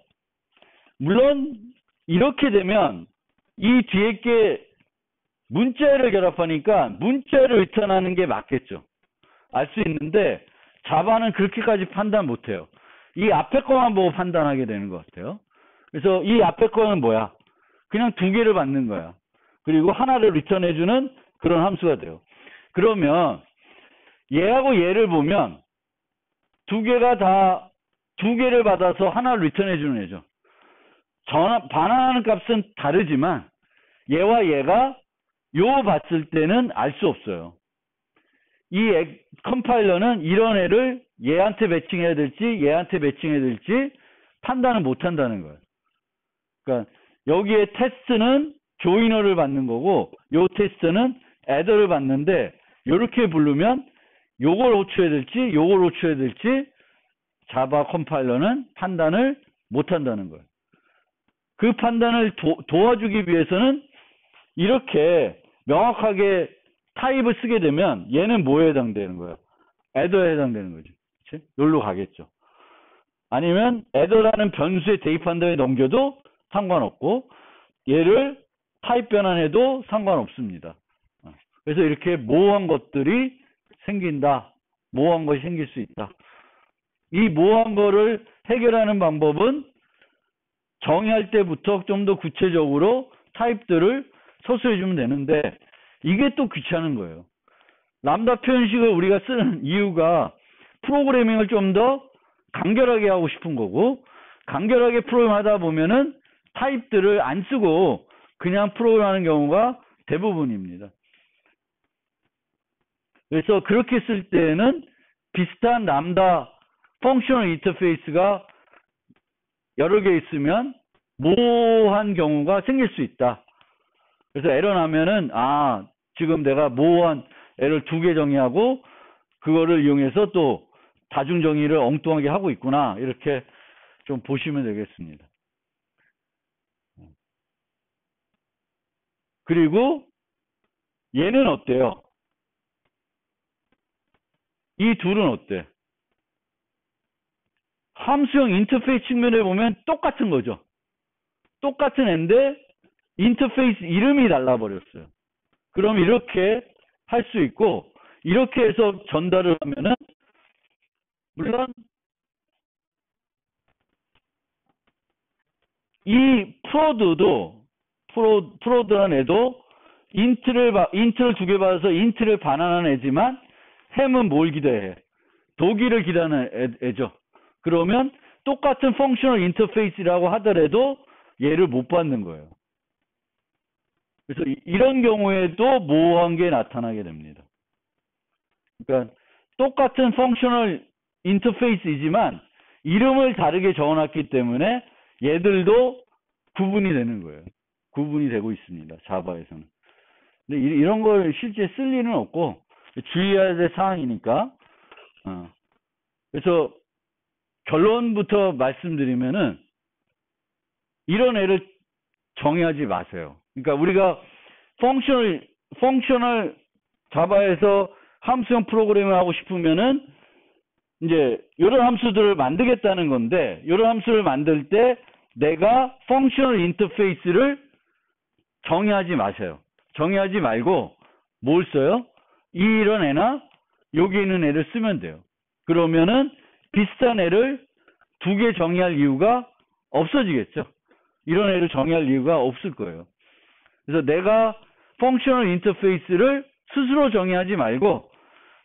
물론 이렇게 되면 이 뒤에 게 문자를 결합하니까 문자를 리턴하는 게 맞겠죠. 알 수 있는데 자바는 그렇게까지 판단 못해요. 이 앞에 거만 보고 판단하게 되는 것 같아요. 그래서 이 앞에 거는 뭐야? 그냥 두 개를 받는 거야. 그리고 하나를 리턴해주는 그런 함수가 돼요. 그러면 얘하고 얘를 보면 두 개가 다 두 개를 받아서 하나를 리턴해주는 애죠. 반환하는 값은 다르지만 얘와 얘가 요 봤을 때는 알 수 없어요. 이 컴파일러는 이런 애를 얘한테 매칭해야 될지 얘한테 매칭해야 될지 판단을 못 한다는 거예요. 그러니까 여기에 테스트는 조이너를 받는 거고 요 테스트는 애더를 받는데 이렇게 부르면 요걸 호출해야 될지 요걸 호출해야 될지 자바 컴파일러는 판단을 못 한다는 거예요. 그 판단을 도와주기 위해서는 이렇게 명확하게 타입을 쓰게 되면 얘는 뭐에 해당되는 거예요? 애더에 해당되는 거죠. 그치? 여기로 가겠죠. 아니면 애더라는 변수에 대입한 다음에 넘겨도 상관없고 얘를 타입 변환해도 상관없습니다. 그래서 이렇게 모호한 것들이 생긴다. 모호한 것이 생길 수 있다. 이 모호한 거를 해결하는 방법은 정의할 때부터 좀 더 구체적으로 타입들을 서술해 주면 되는데 이게 또 귀찮은 거예요. 람다 표현식을 우리가 쓰는 이유가 프로그래밍을 좀 더 간결하게 하고 싶은 거고 간결하게 프로그램하다 보면은 타입들을 안 쓰고 그냥 프로그램하는 경우가 대부분입니다. 그래서 그렇게 쓸 때는 비슷한 람다 펑셔널 인터페이스가 여러 개 있으면 모호한 경우가 생길 수 있다. 그래서 에러 나면은 지금 내가 모호한 에러를 두 개 정의하고 그거를 이용해서 또 다중 정의를 엉뚱하게 하고 있구나. 이렇게 좀 보시면 되겠습니다. 그리고 얘는 어때요? 이 둘은 어때? 함수형 인터페이스 측면에 보면 똑같은 거죠. 똑같은 애인데 인터페이스 이름이 달라버렸어요. 그럼 이렇게 할 수 있고 이렇게 해서 전달을 하면은 물론 이 프로드란 애도 인트를 두 개 받아서 인트를 반환하는 애지만 햄은 뭘 기대해? 독일을 기대하는 애죠. 그러면 똑같은 펑셔널 인터페이스라고 하더라도 얘를 못 받는 거예요. 그래서 이런 경우에도 모호한 게 나타나게 됩니다. 그러니까 똑같은 펑셔널 인터페이스이지만 이름을 다르게 적어놨기 때문에 얘들도 구분이 되는 거예요. 구분이 되고 있습니다. 자바에서는. 근데 이런 걸 실제 쓸 일은 없고 주의해야 될 사항이니까. 그래서 결론부터 말씀드리면은 이런 애를 정의하지 마세요. 그러니까 우리가 펑셔널 자바에서 함수형 프로그램을 하고 싶으면은 이제 이런 함수들을 만들겠다는 건데 이런 함수를 만들 때 내가 펑셔널 인터페이스를 정의하지 마세요. 정의하지 말고 뭘 써요? 이런 애나 여기 있는 애를 쓰면 돼요. 그러면은 비슷한 애를 두 개 정의할 이유가 없어지겠죠. 이런 애를 정의할 이유가 없을 거예요. 그래서 내가 펑셔널 인터페이스를 스스로 정의하지 말고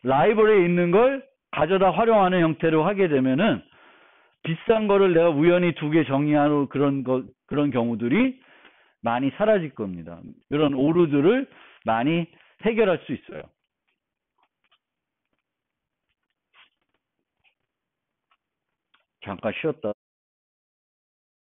라이브러리에 있는 걸 가져다 활용하는 형태로 하게 되면은 비싼 거를 내가 우연히 두 개 정의하는 그런 경우들이 많이 사라질 겁니다. 이런 오류들을 많이 해결할 수 있어요. 잠깐 쉬었다.